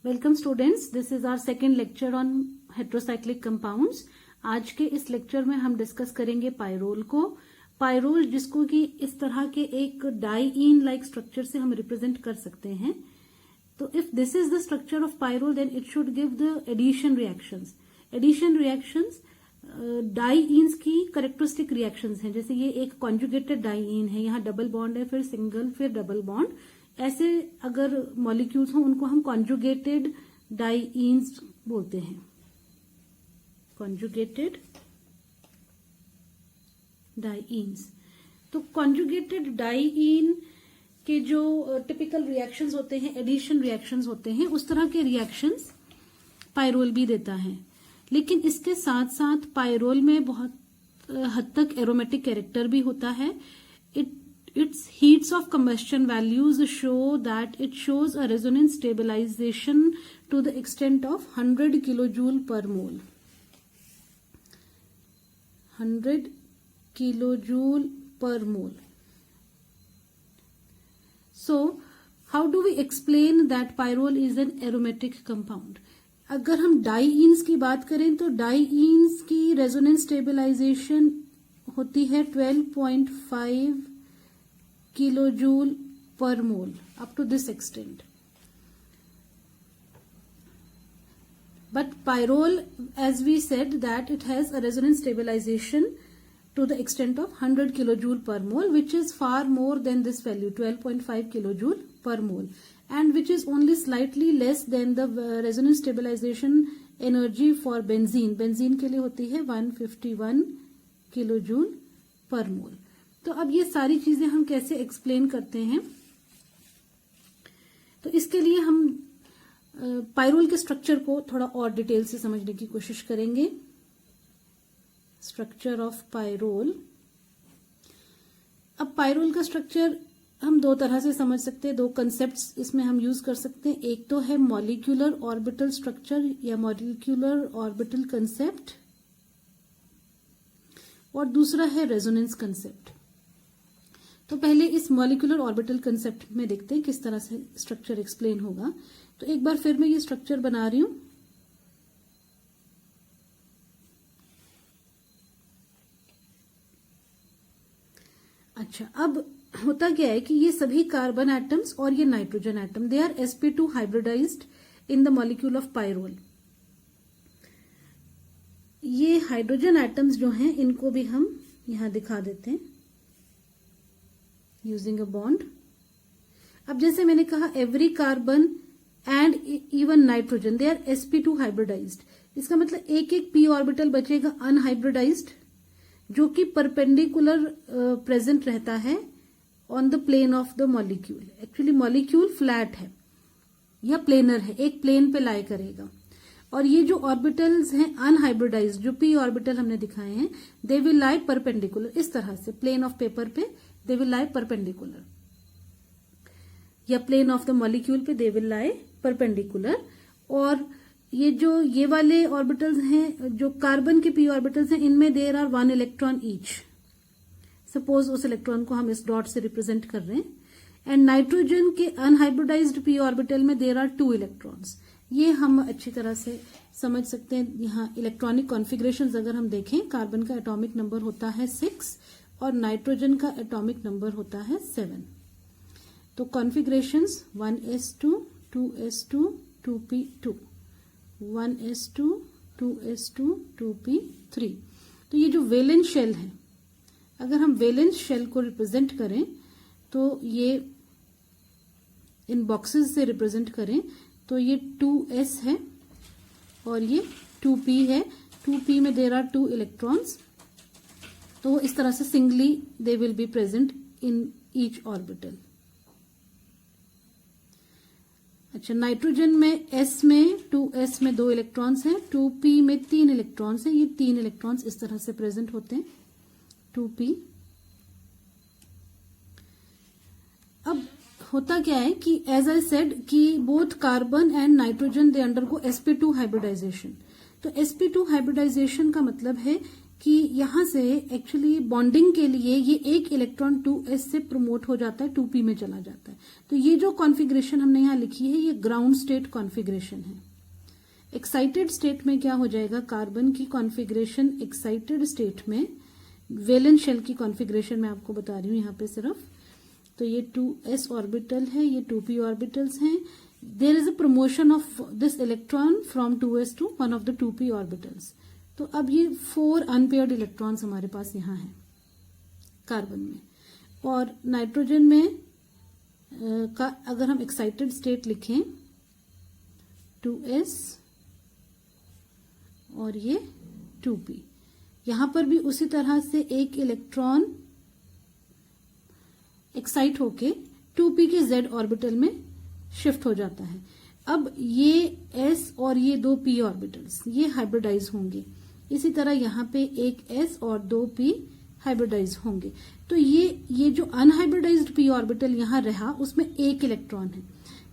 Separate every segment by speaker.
Speaker 1: Welcome students, this is our second lecture on heterocyclic compounds. आज के इस lecture में हम डिस्कस करेंगे पायरोल को। पायरोल जिसको कि इस तरह के एक डाइईन लाइक स्ट्रक्चर से हम रिप्रेजेंट कर सकते हैं। तो if this is the structure of pyrrole then it should give the addition reactions. Addition reactions dienes की करेक्टरिस्टिक रिएक्शंस हैं। जैसे ये एक कॉन्जुगेटेड डाइईन है, यहाँ डबल बॉन्ड है, फिर सिंगल, फिर डबल बॉन्ड। ऐसे अगर मॉलिक्यूल्स हो उनको हम कॉन्जुगेटेड डाइईन्स बोलते हैं। कॉन्जुगेटेड डाइईन्स। तो कॉन्जुगेटेड डाइईन के जो टिपिकल रिएक्शंस होते हैं, एडिशन रिएक्शंस होते हैं, उस तरह के रिएक्शंस पायरोल भी देता है। लेकिन इसके साथ साथ पायरोल में बहुत हद तक एरोमेटिक कैरेक्टर भी होता है। Its heats of combustion values show that it shows a resonance stabilization to the extent of 100 kilojoule per mole. 100 kilojoule per mole. So, how do we explain that pyrrole is an aromatic compound? अगर हम डाइईन्स की बात करें तो डाइईन्स की resonance stabilization होती है 12.5 kilojoule per mole up to this extent. But pyrrole, as we said, that it has a resonance stabilization to the extent of 100 kilojoule per mole, which is far more than this value 12.5 kilojoule per mole, and which is only slightly less than the resonance stabilization energy for benzene. Benzene के लिए होती है 151 kilojoule per mole. तो अब ये सारी चीजें हम कैसे एक्सप्लेन करते हैं? तो इसके लिए हम पायरोल के स्ट्रक्चर को थोड़ा और डिटेल से समझने की कोशिश करेंगे। Structure of pyrrole. अब पायरोल का स्ट्रक्चर हम दो तरह से समझ सकते हैं, दो कंसेप्ट्स इसमें हम यूज कर सकते हैं। एक तो है मॉलिक्यूलर ऑर्बिटल स्ट्रक्चर या मॉलिक्यूलर ऑर्बिटल कंसेप्ट, और दूसरा है रेजोनेंस कंसेप्ट। तो पहले इस मॉलिक्यूलर ऑर्बिटल कंसेप्ट में देखते हैं किस तरह से स्ट्रक्चर एक्सप्लेन होगा। तो एक बार फिर मैं ये स्ट्रक्चर बना रही हूं। अच्छा, अब होता क्या है कि ये सभी कार्बन एटम्स और ये nitrogen atom, they are sp2 hybridised in the molecule of pyrrole. ये हाइड्रोजन एटम्स जो हैं इनको भी हम यहां दिखा देते हैं यूजिंग अ बॉन्ड। अब जैसे मैंने कहा every carbon and even nitrogen they are sp2 hybridised. इसका मतलब एक एक p ऑर्बिटल बचेगा अनहाइब्रिडाइज्ड, जो कि परपेंडिकुलर प्रेजेंट रहता है on the plane of the molecule. Actually molecule flat है या प्लेनर है, एक प्लेन पे लाई करेगा। और ये जो ऑर्बिटल्स हैं अनहाइब्रिडाइज्ड, जो p ऑर्बिटल हमने दिखाए हैं, दे विल लाई परपेंडिकुलर, इस तरह से प्लेन ऑफ पेपर पे they will lie perpendicular, या प्लेन ऑफ द मॉलिक्यूल पे they will lie perpendicular। और ये वाले ऑर्बिटल्स हैं, जो कार्बन के p ऑर्बिटल्स हैं, इनमें there are 1 electron each. Suppose उस इलेक्ट्रॉन को हम इस डॉट से रिप्रेजेंट कर रहे हैं। एंड नाइट्रोजन के अनहाइब्रिडाइज्ड p ऑर्बिटल में देयर आर 2 इलेक्ट्रॉन्स। ये हम अच्छी तरह से समझ सकते हैं। यहाँ इलेक्ट्रॉनिक कॉन्फ़िगरेशंस अगर हम देखें, कार्बन का एटॉमिक नंबर होता है 6 और नाइट्रोजन का एटॉमिक नंबर होता है 7। तो configurations 1s2 2s2 2p2, 1s2 2s2 2p3। तो ये जो वैलेंस शेल है, अगर हम वैलेंस शेल को रिप्रेजेंट करें तो ये इन बॉक्सेस से रिप्रेजेंट करें तो ये 2s है और ये 2p है। 2p में देयर आर 2 इलेक्ट्रॉन्स। तो इस तरह से singly they will be present in each orbital. अच्छा, नाइट्रोजन में s में 2s में 2 इलेक्ट्रॉन्स हैं, 2p में 3 इलेक्ट्रॉन्स हैं। ये 3 इलेक्ट्रॉन्स इस तरह से प्रेजेंट होते हैं 2p। अब होता क्या है कि एज आई सेड कि both carbon and nitrogen they undergo sp2 hybridisation. तो sp2 हाइब्रिडाइजेशन का मतलब है कि यहां से एक्चुअली बॉन्डिंग के लिए ये एक इलेक्ट्रॉन 2s से प्रमोट हो जाता है, 2p में चला जाता है। तो ये जो कॉन्फ़िगरेशन हमने यहां लिखी है ये ग्राउंड स्टेट कॉन्फ़िगरेशन है। एक्साइटेड स्टेट में क्या हो जाएगा, कार्बन की कॉन्फ़िगरेशन एक्साइटेड स्टेट में, वैलेंस शेल की कॉन्फ़िगरेशन मैं आपको बता रही हूं यहां पे सिर्फ। तो ये 2s ऑर्बिटल है, ये 2p ऑर्बिटल्स हैं। There is a promotion of this electron from 2s to one of the 2p orbitals. तो अब ये 4 अनपेयर्ड इलेक्ट्रॉन्स हमारे पास यहाँ हैं कार्बन में। और नाइट्रोजन में का अगर हम एक्साइटेड स्टेट लिखें 2s और ये 2p, यहां पर भी उसी तरह से एक इलेक्ट्रॉन एक्साइट होके 2p के z ऑर्बिटल में शिफ्ट हो जाता है। अब ये s और ये 2 p ऑर्बिटल्स ये हाइब्रिडाइज होंगे। इसी तरह यहाँ पे एक s और 2 p हाइब्रिडाइज होंगे। तो ये जो अनहाइब्रिडाइज्ड p ऑर्बिटल यहाँ रहा उसमें एक इलेक्ट्रॉन है,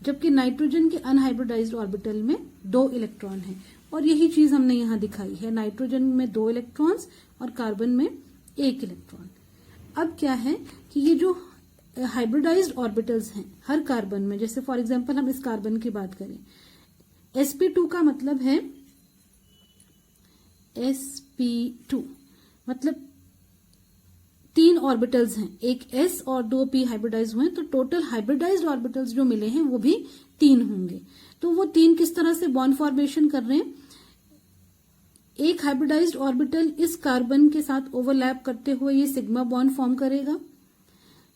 Speaker 1: जबकि नाइट्रोजन के अनहाइब्रिडाइज्ड ऑर्बिटल में 2 इलेक्ट्रॉन है। और यही चीज हमने यहाँ दिखाई है, नाइट्रोजन में 2 इलेक्ट्रॉन्स और कार्बन में 1 इलेक्ट्रॉन। अब क्या है कि ये जो हाइब्रिडाइज्ड ऑर्बिटल्स हैं हर कार्बन में, जैसे फॉर एग्जांपल हम इस कार्बन की बात करें, sp2 का मतलब है sp2 मतलब 3 ऑर्बिटल्स हैं, एक s और 2 p हाइब्रिडाइज हुए, तो टोटल हाइब्रिडाइज्ड ऑर्बिटल्स जो मिले हैं वो भी 3 होंगे। तो वो 3 किस तरह से बॉन्ड फॉर्मेशन कर रहे हैं, एक हाइब्रिडाइज्ड ऑर्बिटल इस कार्बन के साथ ओवरलैप करते हुए ये सिग्मा बॉन्ड फॉर्म करेगा,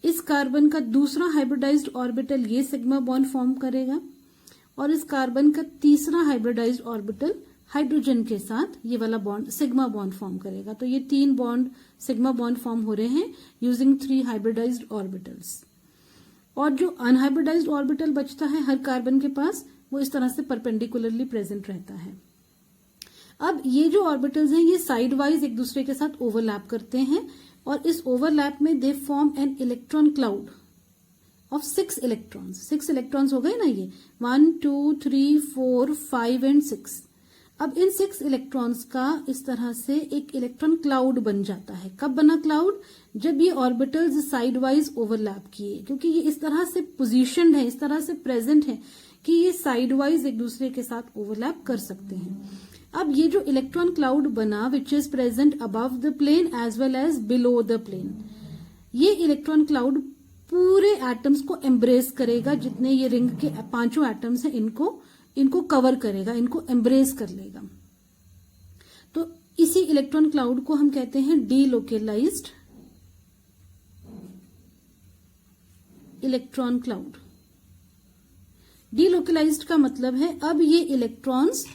Speaker 1: इस कार्बन का दूसरा हाइब्रिडाइज्ड ऑर्बिटल ये सिग्मा बॉन्ड फॉर्म करेगा, और इस कार्बन का तीसरा हाइब्रिडाइज्ड ऑर्बिटल हाइड्रोजन के साथ ये वाला बॉन्ड सिग्मा बॉन्ड फॉर्म करेगा। तो ये 3 बॉन्ड सिग्मा बॉन्ड फॉर्म हो रहे हैं यूजिंग 3 हाइब्रिडाइज्ड ऑर्बिटल्स। और जो अनहाइब्रिडाइज्ड ऑर्बिटल बचता है हर कार्बन के पास, वो इस तरह से परपेंडिकुलरली प्रेजेंट रहता है। अब ये जो ऑर्बिटल्स हैं ये साइड वाइज एक दूसरे के साथ ओवरलैप करते हैं, और इस ओवरलैप में they form an electron cloud of 6 electrons. 6 electrons हो गए ना, ये 1 2 3 4 5 एंड 6। अब इन 6 इलेक्ट्रॉन्स का इस तरह से एक इलेक्ट्रॉन क्लाउड बन जाता है। कब बना क्लाउड, जब ये ऑर्बिटल्स साइड वाइज ओवरलैप किए, क्योंकि ये इस तरह से पोजीशन्ड है, इस तरह से प्रेजेंट है कि ये साइड वाइज एक दूसरे के साथ ओवरलैप कर सकते हैं। अब ये जो इलेक्ट्रॉन क्लाउड बना which is present above the plane as well as below the plane, ये इलेक्ट्रॉन क्लाउड पूरे एटम्स को एम्ब्रेस करेगा, जितने ये रिंग के 5 एटम्स हैं इनको कवर करेगा, इनको एम्ब्रेस कर लेगा। तो इसी इलेक्ट्रॉन क्लाउड को हम कहते हैं डीलोकेलाइज्ड इलेक्ट्रॉन क्लाउड। डीलोकेलाइज्ड का मतलब है अब ये इलेक्ट्रॉन्स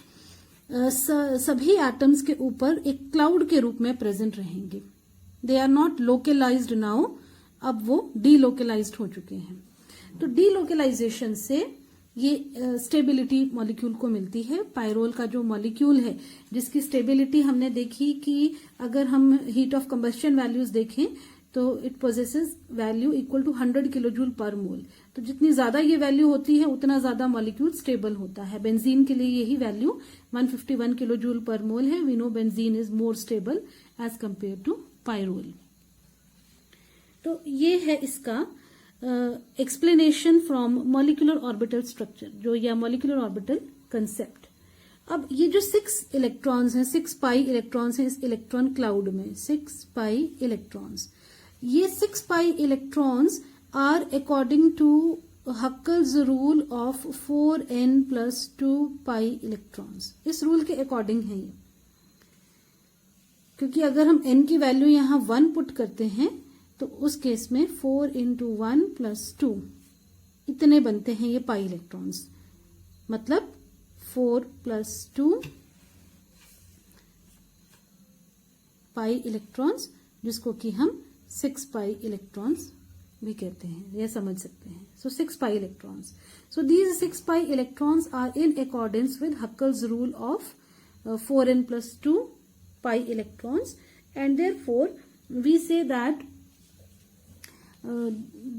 Speaker 1: सभी एटम्स के ऊपर एक क्लाउड के रूप में प्रेजेंट रहेंगे। दे आर नॉट लोकेलाइज्ड नाउ, अब वो डीलोकेलाइज्ड हो चुके हैं। तो डीलोकेलाइजेशन से ये स्टेबिलिटी मॉलिक्यूल को मिलती है। पायरोल का जो मॉलिक्यूल है जिसकी स्टेबिलिटी हमने देखी कि अगर हम हीट ऑफ कंबस्शन वैल्यूज देखें तो it possesses value equal to 100 kilojoule per mole. तो जितनी ज्यादा ये वैल्यू होती है उतना ज्यादा मॉलिक्यूल स्टेबल होता है। बेंजीन के लिए यही वैल्यू 151 किलोजूल पर मोल है। We know benzene is more stable as compare to pyrrole. तो ये है इसका explanation from molecular orbital structure जो या मॉलिक्यूलर ऑर्बिटल कंसेप्ट। अब ये जो 6 इलेक्ट्रॉन्स हैं, 6 पाई इलेक्ट्रॉन्स हैं इस इलेक्ट्रॉन क्लाउड में, 6 पाई इलेक्ट्रॉन्स। ये 6 pi electrons are according to Huckel's rule of 4n+2 pi electrons. इस रूल के अकॉर्डिंग है ये, क्योंकि अगर हम n की वैल्यू यहां 1 पुट करते हैं तो उस केस में 4 × 1 + 2 इतने बनते हैं ये पाई इलेक्ट्रॉन्स, मतलब 4 + 2 पाई इलेक्ट्रॉन्स, जिसको कि हम 6 पाई इलेक्ट्रॉन्स भी कहते हैं, यह समझ सकते हैं। So 6 pi electrons. So these 6 pi electrons are in accordance with Huckel's rule of 4n+2 pi electrons, and therefore we say that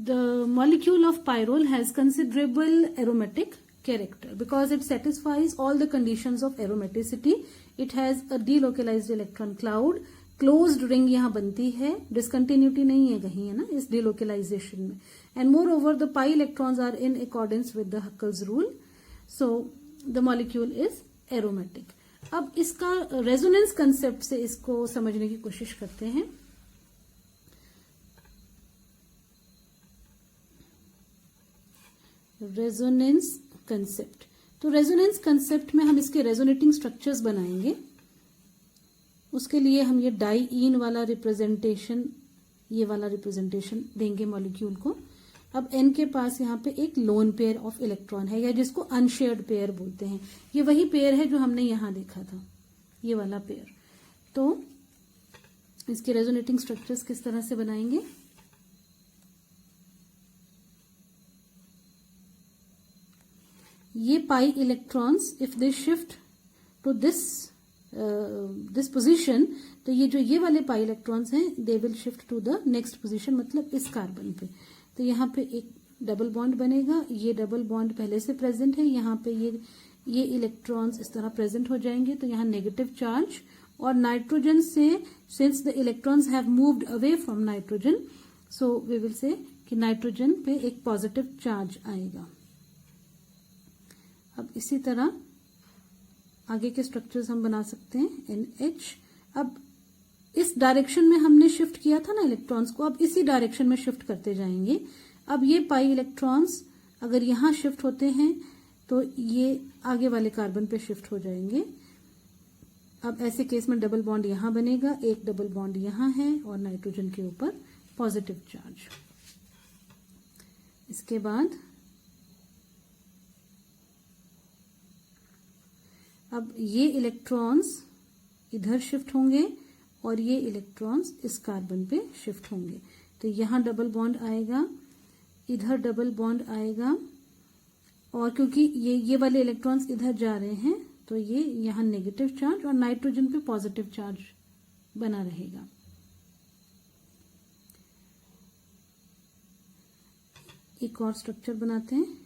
Speaker 1: the molecule of pyrrole has considerable aromatic character because it satisfies all the conditions of aromaticity. It has a delocalized electron cloud, closed ring यहाँ बनती है, discontinuity नहीं है कहीं, है ना, इस delocalisation में. And moreover the pi electrons are in accordance with the Huckel's rule, so the molecule is aromatic. अब इसका रेजोनेंस कंसेप्ट से इसको समझने की कोशिश करते हैं. रेजोनेंस कंसेप्ट, तो रेजोनेंस कंसेप्ट में हम इसके रेजोनेटिंग स्ट्रक्चर्स बनाएंगे. उसके लिए हम ये डाईईन वाला रिप्रेजेंटेशन, ये वाला रिप्रेजेंटेशन देंगे मॉलिक्यूल को. अब n के पास यहाँ पे एक लोन पेयर ऑफ इलेक्ट्रॉन है, या जिसको अनशेयर्ड पेयर बोलते हैं. ये वही पेयर है जो हमने यहां देखा था, ये वाला पेयर. तो इसके रेजोनेटिंग स्ट्रक्चर्स किस तरह से बनाएंगे. ये pi electrons if they shift to this position, तो ये वाले पाई इलेक्ट्रॉन्स हैं, they will shift to the next position, मतलब इस कार्बन पे. तो यहाँ पे एक डबल बॉन्ड बनेगा, ये डबल बॉन्ड पहले से प्रेजेंट है, यहाँ पे ये इलेक्ट्रॉन्स इस तरह प्रेजेंट हो जाएंगे, तो यहाँ नेगेटिव चार्ज. और नाइट्रोजन से, since the electrons have moved away from nitrogen, so we will say कि नाइट्रोजन पे एक पॉजिटिव चार्ज आएगा. अब इसी तरह आगे के स्ट्रक्चर्स हम बना सकते हैं. NH, अब इस डायरेक्शन में हमने शिफ्ट किया था ना इलेक्ट्रॉन्स को, अब इसी डायरेक्शन में शिफ्ट करते जाएंगे. अब ये पाई इलेक्ट्रॉन्स अगर यहां शिफ्ट होते हैं तो ये आगे वाले कार्बन पे शिफ्ट हो जाएंगे. अब ऐसे केस में डबल बॉन्ड यहां बनेगा, एक डबल बॉन्ड यहां है और नाइट्रोजन के ऊपर पॉजिटिव चार्ज. इसके बाद अब ये इलेक्ट्रॉन्स इधर शिफ्ट होंगे और ये इलेक्ट्रॉन्स इस कार्बन पे शिफ्ट होंगे. तो यहां डबल बॉन्ड आएगा, इधर डबल बॉन्ड आएगा, और क्योंकि ये वाले इलेक्ट्रॉन्स इधर जा रहे हैं तो ये यहां नेगेटिव चार्ज और नाइट्रोजन पे पॉजिटिव चार्ज बना रहेगा. एक और स्ट्रक्चर बनाते हैं.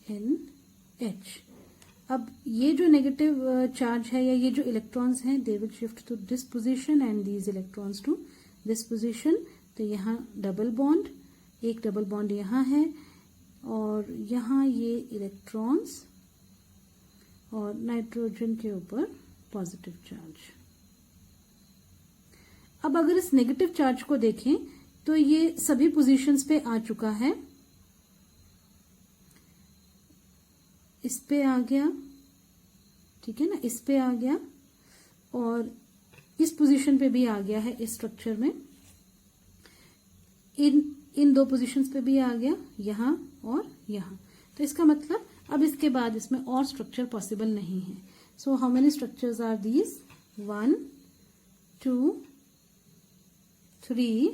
Speaker 1: NH. अब ये जो नेगेटिव चार्ज है या ये जो इलेक्ट्रॉन्स हैं, they will shift to this position and these electrons to this position. तो यहाँ डबल बॉन्ड, एक डबल बॉन्ड यहाँ है और यहाँ ये इलेक्ट्रॉन्स और नाइट्रोजन के ऊपर पॉजिटिव चार्ज. अब अगर इस नेगेटिव चार्ज को देखें तो ये सभी पोजीशंस पे आ चुका है. इस पे आ गया, ठीक है ना, इस पे आ गया और इस पोजीशन पे भी आ गया है इस स्ट्रक्चर में. इन दो पोजीशंस पे भी आ गया, यहां और यहां. तो इसका मतलब अब इसके बाद इसमें और स्ट्रक्चर पॉसिबल नहीं है. So how many structures are these? 1 2 3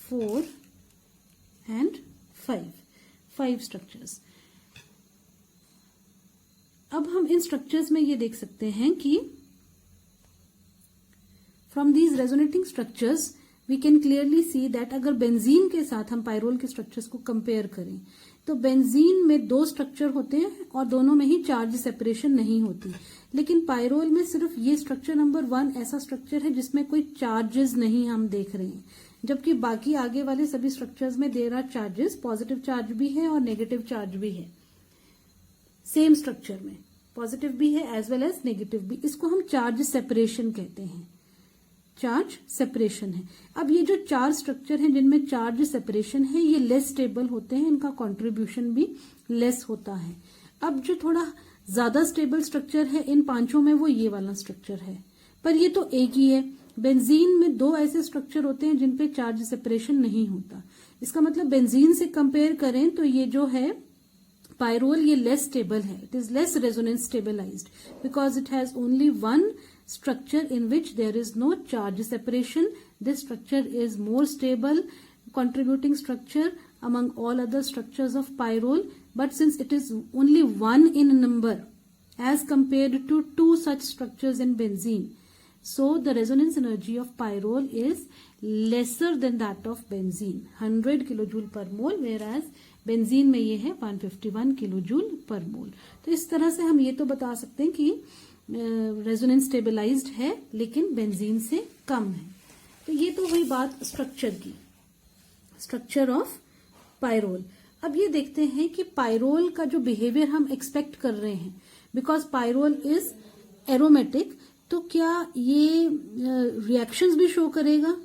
Speaker 1: 4 and 5 structures. अब हम इन स्ट्रक्चर्स में ये देख सकते हैं कि from these resonating structures we can clearly see that अगर बेंजीन के साथ हम पायरोल के स्ट्रक्चर्स को कंपेयर करें तो बेंजीन में 2 स्ट्रक्चर होते हैं और दोनों में ही चार्ज सेपरेशन नहीं होती. लेकिन पायरोल में सिर्फ ये स्ट्रक्चर नंबर 1 ऐसा स्ट्रक्चर है जिसमें कोई चार्जेस नहीं हम देख रहे हैं, जबकि बाकी आगे वाले सभी स्ट्रक्चर्स में there are charges, positive charge भी है और नेगेटिव चार्ज भी है. सेम स्ट्रक्चर में पॉजिटिव भी है एज वेल एज नेगेटिव भी. इसको हम चार्ज सेपरेशन कहते हैं, चार्ज सेपरेशन है. अब ये जो 4 स्ट्रक्चर हैं जिनमें चार्ज सेपरेशन है, ये लेस स्टेबल होते हैं, इनका कंट्रीब्यूशन भी लेस होता है. अब जो थोड़ा ज्यादा स्टेबल स्ट्रक्चर है इन 5 में वो ये वाला स्ट्रक्चर है, पर ये तो एक ही है. बेंजीन में 2 ऐसे स्ट्रक्चर होते हैं जिनपे चार्ज सेपरेशन नहीं होता. इसका मतलब बेंजीन से कंपेयर करें तो ये जो है पायरोल, ये लेस स्टेबल है. It is less resonance stabilised because it has only 1 structure in which there is no charge separation. This structure is more stable contributing structure among all other structures of pyrrole, but since it is only 1 in number as compared to 2 such structures in benzene, So the resonance energy of pyrrole is lesser than that of benzene, 100 kilojoule per mole, whereas benzene में ये है 151 kilojoule per mole. तो इस तरह से हम ये तो बता सकते हैं कि रेजोनेंस स्टेबलाइज्ड है लेकिन बेंजीन से कम है। तो ये तो हुई बात स्ट्रक्चर की, स्ट्रक्चर ऑफ पायरोल। अब ये देखते हैं कि पायरोल का जो बिहेवियर हम एक्सपेक्ट कर रहे हैं, बिकॉज पायरोल इज एरोमेटिक, तो क्या ये रिएक्शंस भी शो करेगा?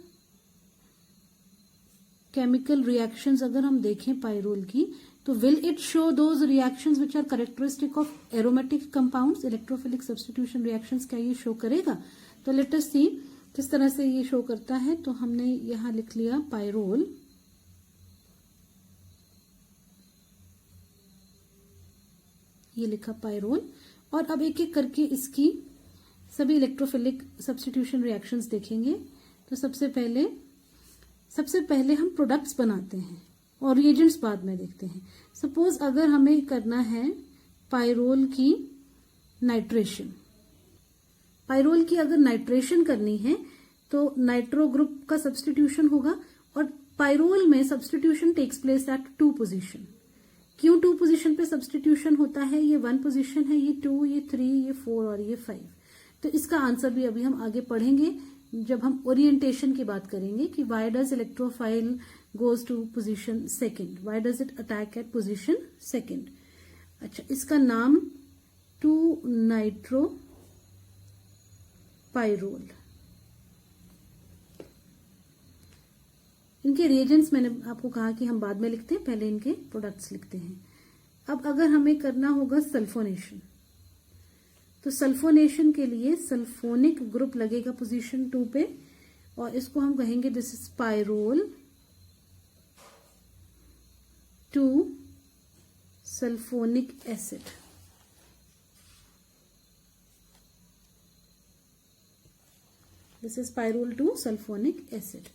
Speaker 1: केमिकल रिएक्शंस अगर हम देखें पायरोल की, तो will it show those reactions which are characteristic of aromatic compounds, electrophilic substitution reactions, क्या ये शो करेगा? तो लेट अस सी किस तरह से ये शो करता है। तो हमने यहां लिख लिया पायरोल, ये लिखा पायरोल, और अब एक एक करके इसकी सभी इलेक्ट्रोफिलिक सब्स्टिट्यूशन रिएक्शंस देखेंगे। तो सबसे पहले हम प्रोडक्ट्स बनाते हैं और रिएजेंट्स बाद में देखते हैं। सपोज अगर हमें करना है पायरोल की नाइट्रेशन, पायरोल की अगर नाइट्रेशन करनी है तो नाइट्रो ग्रुप का सब्स्टिट्यूशन होगा, और पायरोल में substitution takes place at 2 position. क्यों 2 पोजीशन पे सब्स्टिट्यूशन होता है? ये 1 पोजीशन है, ये 2, ये 3, ये 4 और ये 5। तो इसका आंसर भी अभी हम आगे पढ़ेंगे जब हम ओरिएंटेशन की बात करेंगे कि why does electrophile goes to position second, why does it attack at position second. अच्छा, इसका नाम 2 नाइट्रो पायरोल। इनके रिएजेंट्स मैंने आपको कहा कि हम बाद में लिखते हैं, पहले इनके प्रोडक्ट्स लिखते हैं। अब अगर हमें करना होगा सल्फोनेशन, तो सल्फोनेशन के लिए सल्फोनिक ग्रुप लगेगा पोजीशन 2 पे, और इसको हम कहेंगे this is pyrrole 2 sulphonic acid. This is pyrrole 2 sulphonic acid.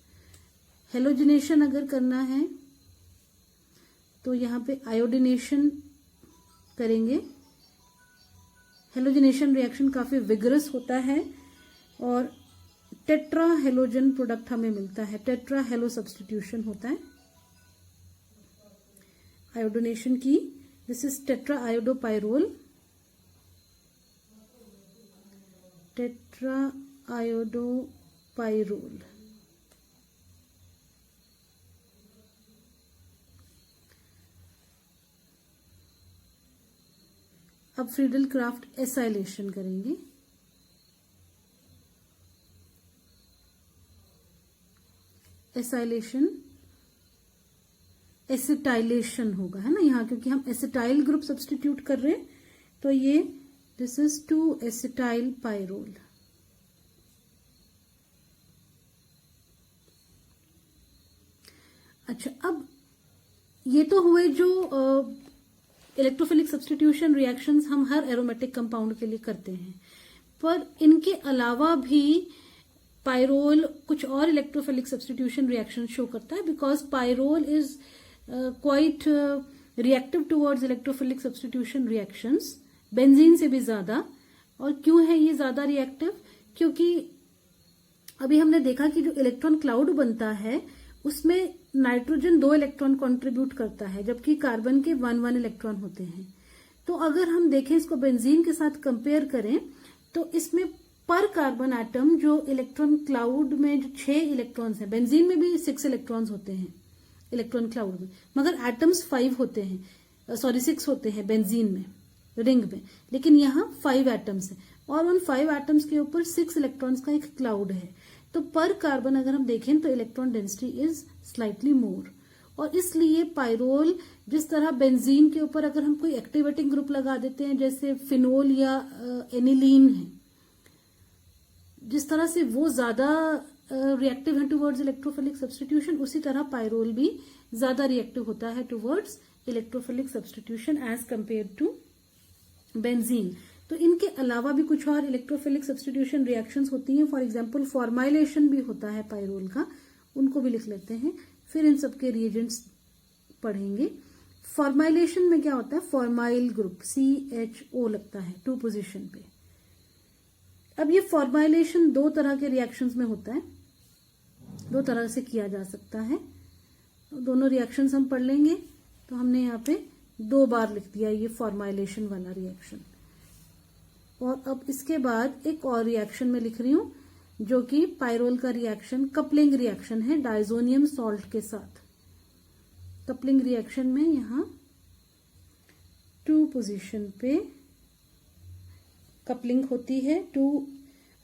Speaker 1: Halogenation अगर करना है तो यहां पे आयोडिनेशन करेंगे। हेलोजिनेशन रिएक्शन काफी विगरस होता है और टेट्रा हेलोजन प्रोडक्ट हमें मिलता है, टेट्रा हेलो सब्स्टिट्यूशन होता है आयोडोनेशन की। This is tetra iodopyrrole, tetra iodopyrrole. अब फ्रीडल क्राफ्ट एसाइलेशन करेंगे। एसाइलेशन एसिटाइलेशन होगा, है ना यहाँ, क्योंकि हम एसिटाइल ग्रुप सब्स्टिट्यूट कर रहे हैं। तो ये दिस इज 2 एसिटाइल पायरोल। अच्छा, अब ये तो हुए जो इलेक्ट्रोफिलिक सब्स्टिट्यूशन रिएक्शंस हम हर एरोमेटिक कंपाउंड के लिए करते हैं, पर इनके अलावा भी पायरोल कुछ और इलेक्ट्रोफिलिक सब्स्टिट्यूशन रिएक्शन शो करता है, because pyrrole is quite reactive towards electrophilic substitution reactions, benzene से भी ज्यादा। और क्यों है ये ज्यादा रिएक्टिव? क्योंकि अभी हमने देखा कि जो इलेक्ट्रॉन क्लाउड बनता है उसमें नाइट्रोजन 2 इलेक्ट्रॉन कंट्रीब्यूट करता है, जबकि कार्बन के 1-1 इलेक्ट्रॉन होते हैं। तो अगर हम देखें इसको बेंजीन के साथ कंपेयर करें तो इसमें पर कार्बन एटम जो इलेक्ट्रॉन क्लाउड में जो 6 इलेक्ट्रॉन्स हैं, बेंजीन में भी 6 इलेक्ट्रॉन्स होते हैं इलेक्ट्रॉन क्लाउड में, मगर एटम्स 5 होते हैं, 6 होते हैं बेंजीन में, रिंग में, लेकिन यहाँ 5 एटम्स हैं, और उन 5 एटम्स के ऊपर 6 इलेक्ट्रॉन्स का एक क्लाउड है। तो पर कार्बन अगर हम देखें तो electron density is slightly more, और इसलिए पायरोल जिस तरह बेंजीन के ऊपर अगर हम कोई एक्टिवेटिंग ग्रुप लगा देते हैं, जैसे फिनोल या एनिलीन है, जिस तरह से वो ज्यादा रिएक्टिव है टुवर्ड्स इलेक्ट्रोफिलिक सब्स्टिट्यूशन, उसी तरह पायरोल भी ज्यादा रिएक्टिव होता है towards electrophilic substitution as compare to benzene. तो इनके अलावा भी कुछ और इलेक्ट्रोफिलिक सब्स्टिट्यूशन रिएक्शंस होती हैं। फॉर एग्जांपल फॉर्माइलेशन भी होता है पायरोल का, उनको भी लिख लेते हैं, फिर इन सबके रिएजेंट्स पढ़ेंगे। फॉर्माइलेशन में क्या होता है? फॉर्माइल ग्रुप CHO लगता है 2 पोजीशन पे। अब ये फॉर्माइलेशन दो तरह के रिएक्शंस में होता है, दो तरह से किया जा सकता है। दोनों रिएक्शंस हम पढ़ लेंगे। तो हमने यहाँ पे 2 बार लिख दिया ये फॉर्माइलेशन वाला रिएक्शन। और अब इसके बाद एक और रिएक्शन में लिख रही हूं जो कि पायरोल का रिएक्शन कपलिंग रिएक्शन है डाइजोनियम सॉल्ट के साथ। कपलिंग रिएक्शन में यहां 2 पोजीशन पे कपलिंग होती है। 2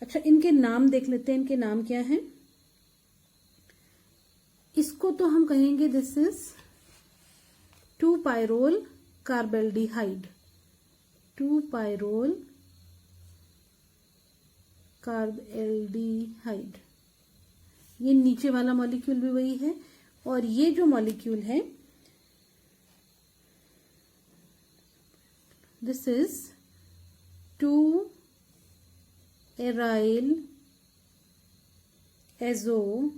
Speaker 1: अच्छा, इनके नाम देख लेते हैं, इनके नाम क्या है। इसको तो हम कहेंगे this is 2 pyrrole carbaldehyde, 2 pyrrole carbaldehyde. ये नीचे वाला मॉलिक्यूल भी वही है, और ये जो मॉलिक्यूल है this is 2 aryl azo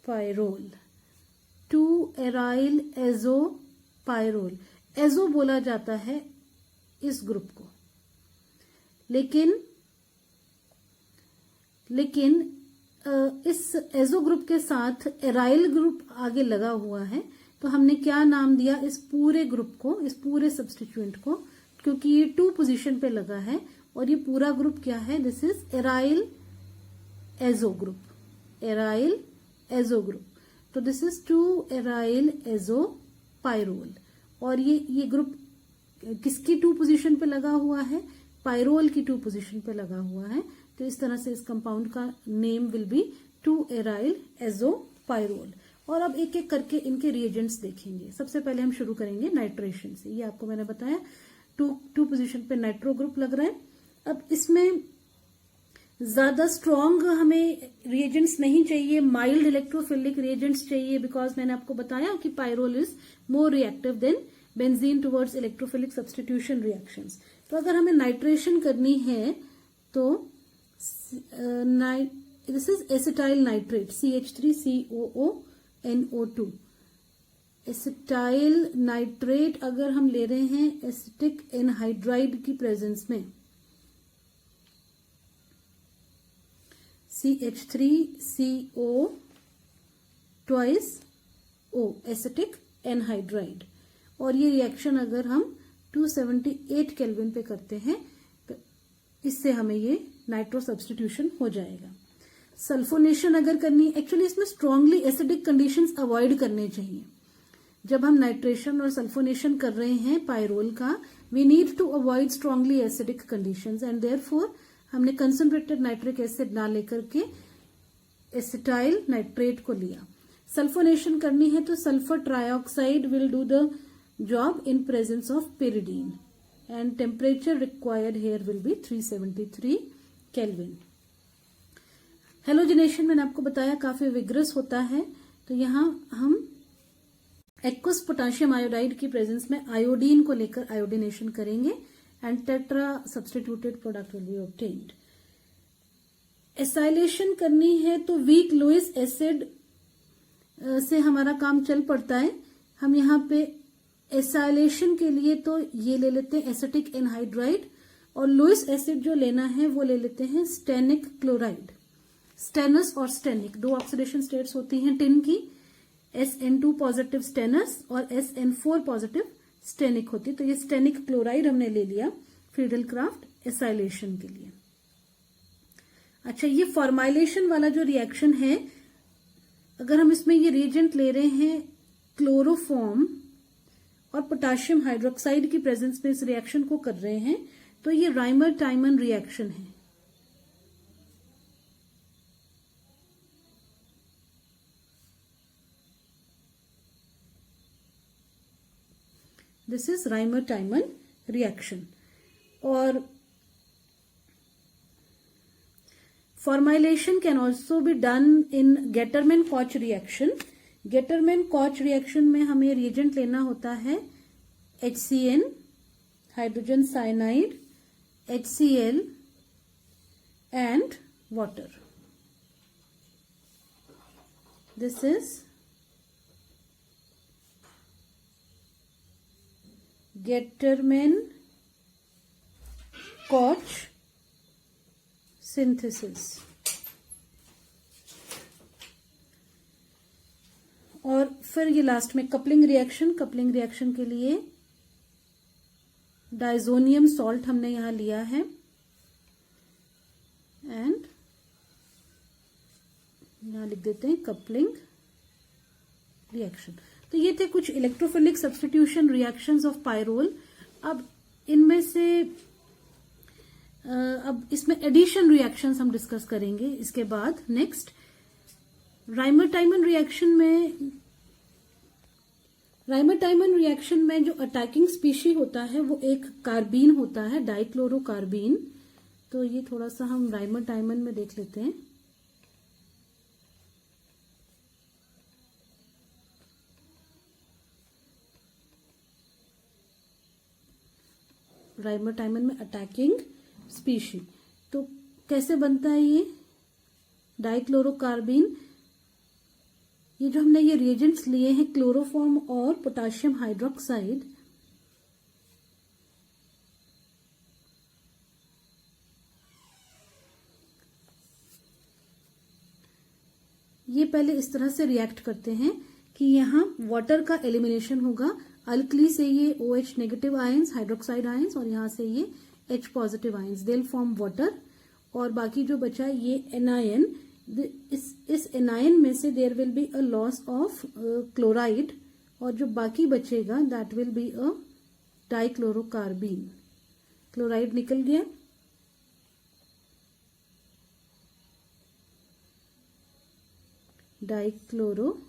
Speaker 1: pyrrole, 2 aryl azo pyrrole. Azo बोला जाता है इस ग्रुप को, लेकिन इस एजो ग्रुप के साथ एराइल ग्रुप आगे लगा हुआ है। तो हमने क्या नाम दिया इस पूरे ग्रुप को, इस पूरे सब्स्टिट्यूएंट को, क्योंकि ये 2 पोजीशन पे लगा है और ये पूरा ग्रुप क्या है, this is aryl azo group, aryl azo group. तो this is 2 aryl azo pyrrole. और ये ग्रुप किसकी 2 पोजीशन पे लगा हुआ है, पायरोल की 2 पोजीशन पे लगा हुआ है। तो इस तरह से इस कंपाउंड का name will be 2 aryl azo pyrrole. और अब एक एक करके इनके रिएजेंट्स देखेंगे। सबसे पहले हम शुरू करेंगे नाइट्रेशन से। ये आपको मैंने बताया 2 पोजीशन पे नाइट्रो ग्रुप लग रहा है। अब इसमें ज्यादा स्ट्रॉन्ग हमें रिएजेंट्स नहीं चाहिए, माइल्ड इलेक्ट्रोफिलिक रिएजेंट्स चाहिए, बिकॉज मैंने आपको बताया कि pyrrole is more reactive than benzene towards electrophilic substitution reactions. तो अगर हमें नाइट्रेशन करनी है तो this is acetyl nitrate, CH3COONO2। Acetyl nitrate अगर हम ले रहे हैं एसिटिक एनहाइड्राइड की प्रेजेंस में, CH3CO twice O, acetic anhydride. और ये रिएक्शन अगर हम 278 केल्विन पे करते हैं तो इससे हमें ये नाइट्रो सब्स्टिट्यूशन हो जाएगा। सल्फोनेशन अगर करनी, एक्चुअली इसमें स्ट्रांगली एसिडिक कंडीशंस अवॉइड करने चाहिए। जब हम नाइट्रेशन और सल्फोनेशन कर रहे हैं पायरोल का, we need to avoid strongly acidic conditions and therefore हमने कंसंट्रेटेड नाइट्रिक एसिड ना लेकर के एसिटाइल नाइट्रेट को लिया। सल्फोनेशन करनी है तो sulphur trioxide will do the job in presence of pyridine and temperature required here will be 373 Kelvin. Halogenation मैंने आपको बताया काफी विग्रस होता है। तो यहां हम एक्वस पोटेशियम आयोडाइड की प्रेजेंस में आयोडीन को लेकर आयोडिनेशन करेंगे and tetra substituted product will be obtained. Acylation करनी है तो वीक लुइस एसिड से हमारा काम चल पड़ता है। हम यहाँ पे एसाइलेशन के लिए तो ये ले लेते हैं एसिटिक एनहाइड्राइड, और लुइस एसिड जो लेना है वो ले लेते हैं स्टेनिक क्लोराइड। स्टेनस और स्टेनिक 2 ऑक्सीडेशन स्टेट्स होती हैं टिन की, SN2 पॉजिटिव स्टेनस और SN4 पॉजिटिव स्टेनिक होती है। तो ये स्टेनिक क्लोराइड हमने ले लिया फ्रीडल क्राफ्ट एसाइलेशन के लिए। अच्छा, ये फॉर्माइलेशन वाला जो रिएक्शन है, अगर हम इसमें ये रिएजेंट ले रहे हैं क्लोरोफॉर्म और पोटेशियम हाइड्रोक्साइड की प्रेजेंस में इस रिएक्शन को कर रहे हैं, तो ये राइमर टाइमन रिएक्शन है। This is Reimer Tiemann reaction. और formylation can also be done in Gattermann Koch reaction. Gattermann Koch reaction में हमें रिएजेंट लेना होता है HCN, hydrogen cyanide, HCl and water. This is Gattermann Koch synthesis. और फिर ये लास्ट में कपलिंग रिएक्शन। कपलिंग रिएक्शन के लिए डाइजोनियम सॉल्ट हमने यहां लिया है एंड यहां लिख देते हैं कपलिंग रिएक्शन। तो ये थे कुछ electrophilic substitution reactions of pyrrole. अब इनमें से अब इसमें एडिशन रिएक्शंस हम डिस्कस करेंगे इसके बाद। नेक्स्ट राइमर-टाइमन रिएक्शन में जो अटैकिंग स्पीशी होता है वो एक कार्बीन होता है, डाइक्लोरोकार्बीन। तो ये थोड़ा सा हम राइमर-टाइमन में देख लेते हैं। राइमर-टाइमन में अटैकिंग स्पीशी। तो कैसे बनता है ये डाइक्लोरोकार्बीन? ये जो हमने ये रिएजेंट्स लिए हैं क्लोरोफॉर्म और पोटेशियम हाइड्रोक्साइड, ये पहले इस तरह से रिएक्ट करते हैं कि यहां वाटर का एलिमिनेशन होगा। अल्कली से ये OH negative ions, hydroxide ions, और यहां से ये H positive ions, they will form water. और बाकी जो बचा ये एनायन, इस एनायन में से there will be a loss of chloride, और जो बाकी बचेगा that will be a dichlorocarbene. Chloride निकल गया, डाइक्लोरोकार्बीन।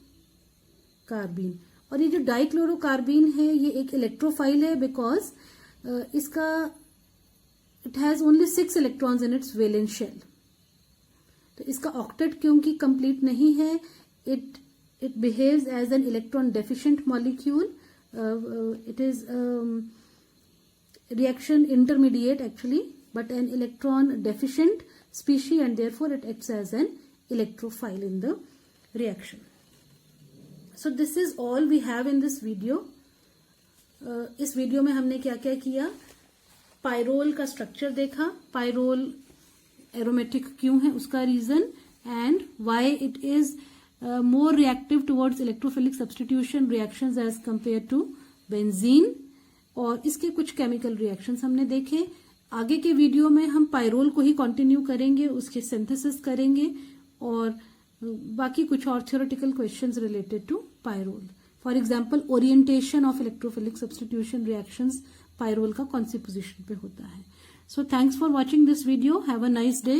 Speaker 1: और ये जो डाइक्लोरोकार्बीन है ये एक इलेक्ट्रोफाइल है बिकॉज इसका it has only 6 electrons in its valence shell. तो इसका ऑक्टेट क्योंकि कंप्लीट नहीं है, it behaves as an electron deficient molecule. It is reaction intermediate actually, but an electron deficient species, and therefore it acts as an electrophile in the reaction. So this is all we have in this video. इस video में हमने क्या क्या किया? Pyrrole का structure देखा, pyrrole aromatic क्यों है उसका reason, and why it is more reactive towards electrophilic substitution reactions as compare to benzene. और इसके कुछ केमिकल रिएक्शंस हमने देखे। आगे के वीडियो में हम पायरोल को ही कंटिन्यू करेंगे, उसके सिंथेसिस करेंगे और बाकी कुछ और theoretical questions related to pyrrole. For example orientation of electrophilic substitution reactions pyrrole का कौन सी पोजीशन पे होता है। So thanks for watching this video. Have a nice day.